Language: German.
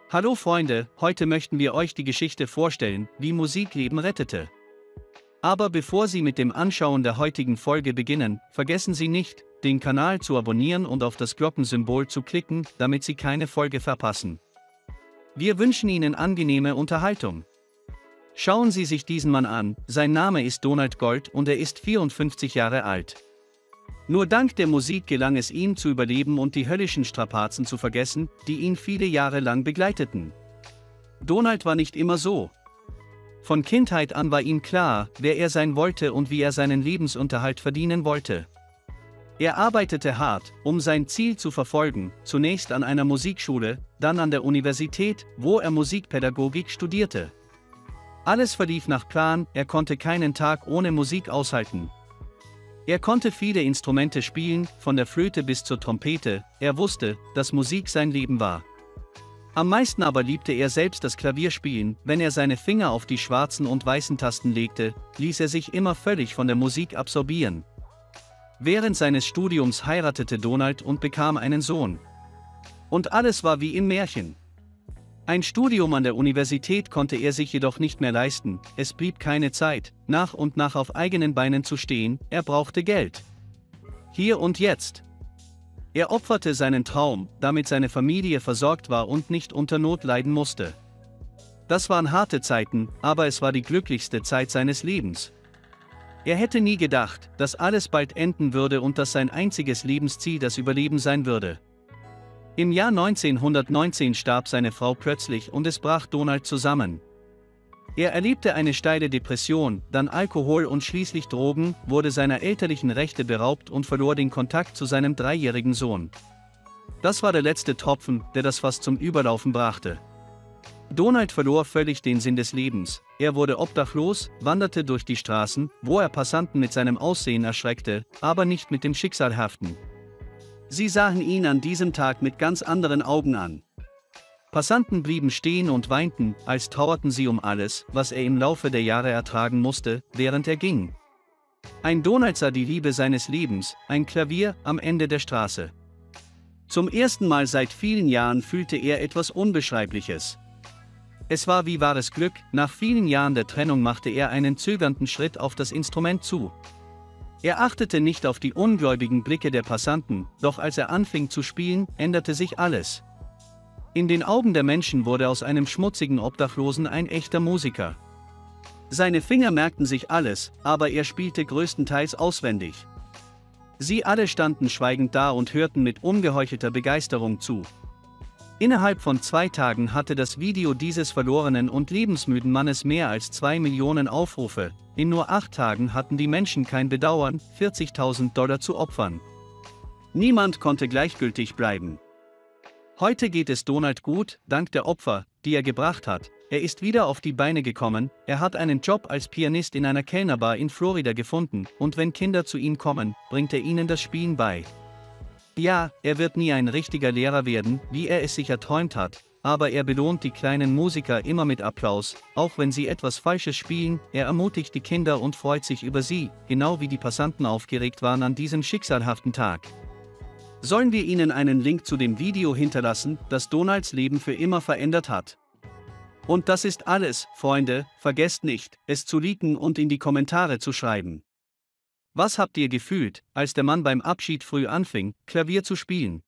Hallo Freunde, heute möchten wir euch die Geschichte vorstellen, wie Musik Leben rettete. Aber bevor Sie mit dem Anschauen der heutigen Folge beginnen, vergessen Sie nicht, den Kanal zu abonnieren und auf das Glockensymbol zu klicken, damit Sie keine Folge verpassen. Wir wünschen Ihnen angenehme Unterhaltung. Schauen Sie sich diesen Mann an, sein Name ist Donald Gold und er ist 54 Jahre alt. Nur dank der Musik gelang es ihm zu überleben und die höllischen Strapazen zu vergessen, die ihn viele Jahre lang begleiteten. Donald war nicht immer so. Von Kindheit an war ihm klar, wer er sein wollte und wie er seinen Lebensunterhalt verdienen wollte. Er arbeitete hart, um sein Ziel zu verfolgen, zunächst an einer Musikschule, dann an der Universität, wo er Musikpädagogik studierte. Alles verlief nach Plan, er konnte keinen Tag ohne Musik aushalten. Er konnte viele Instrumente spielen, von der Flöte bis zur Trompete, er wusste, dass Musik sein Leben war. Am meisten aber liebte er selbst das Klavierspielen, wenn er seine Finger auf die schwarzen und weißen Tasten legte, ließ er sich immer völlig von der Musik absorbieren. Während seines Studiums heiratete Donald und bekam einen Sohn. Und alles war wie im Märchen. Ein Studium an der Universität konnte er sich jedoch nicht mehr leisten, es blieb keine Zeit, nach und nach auf eigenen Beinen zu stehen, er brauchte Geld. Hier und jetzt. Er opferte seinen Traum, damit seine Familie versorgt war und nicht unter Not leiden musste. Das waren harte Zeiten, aber es war die glücklichste Zeit seines Lebens. Er hätte nie gedacht, dass alles bald enden würde und dass sein einziges Lebensziel das Überleben sein würde. Im Jahr 1919 starb seine Frau plötzlich und es brach Donald zusammen. Er erlebte eine steile Depression, dann Alkohol und schließlich Drogen, wurde seiner elterlichen Rechte beraubt und verlor den Kontakt zu seinem 3-jährigen Sohn. Das war der letzte Tropfen, der das Fass zum Überlaufen brachte. Donald verlor völlig den Sinn des Lebens, er wurde obdachlos, wanderte durch die Straßen, wo er Passanten mit seinem Aussehen erschreckte, aber nicht mit dem Schicksal haften. Sie sahen ihn an diesem Tag mit ganz anderen Augen an. Passanten blieben stehen und weinten, als trauerten sie um alles, was er im Laufe der Jahre ertragen musste, während er ging. Ein Donald sah die Liebe seines Lebens, ein Klavier, am Ende der Straße. Zum ersten Mal seit vielen Jahren fühlte er etwas Unbeschreibliches. Es war wie wahres Glück, nach vielen Jahren der Trennung machte er einen zögernden Schritt auf das Instrument zu. Er achtete nicht auf die ungläubigen Blicke der Passanten, doch als er anfing zu spielen, änderte sich alles. In den Augen der Menschen wurde aus einem schmutzigen Obdachlosen ein echter Musiker. Seine Finger merkten sich alles, aber er spielte größtenteils auswendig. Sie alle standen schweigend da und hörten mit ungeheuchelter Begeisterung zu. Innerhalb von 2 Tagen hatte das Video dieses verlorenen und lebensmüden Mannes mehr als 2 Millionen Aufrufe. In nur 8 Tagen hatten die Menschen kein Bedauern, $40.000 zu opfern. Niemand konnte gleichgültig bleiben. Heute geht es Donald gut, dank der Opfer, die er gebracht hat. Er ist wieder auf die Beine gekommen, er hat einen Job als Pianist in einer Kellnerbar in Florida gefunden, und wenn Kinder zu ihm kommen, bringt er ihnen das Spielen bei. Ja, er wird nie ein richtiger Lehrer werden, wie er es sich erträumt hat, aber er belohnt die kleinen Musiker immer mit Applaus, auch wenn sie etwas Falsches spielen, er ermutigt die Kinder und freut sich über sie, genau wie die Passanten aufgeregt waren an diesem schicksalhaften Tag. Sollen wir Ihnen einen Link zu dem Video hinterlassen, das Donalds Leben für immer verändert hat? Und das ist alles, Freunde, vergesst nicht, es zu liken und in die Kommentare zu schreiben. Was habt ihr gefühlt, als der Mann beim Abschied früh anfing, Klavier zu spielen?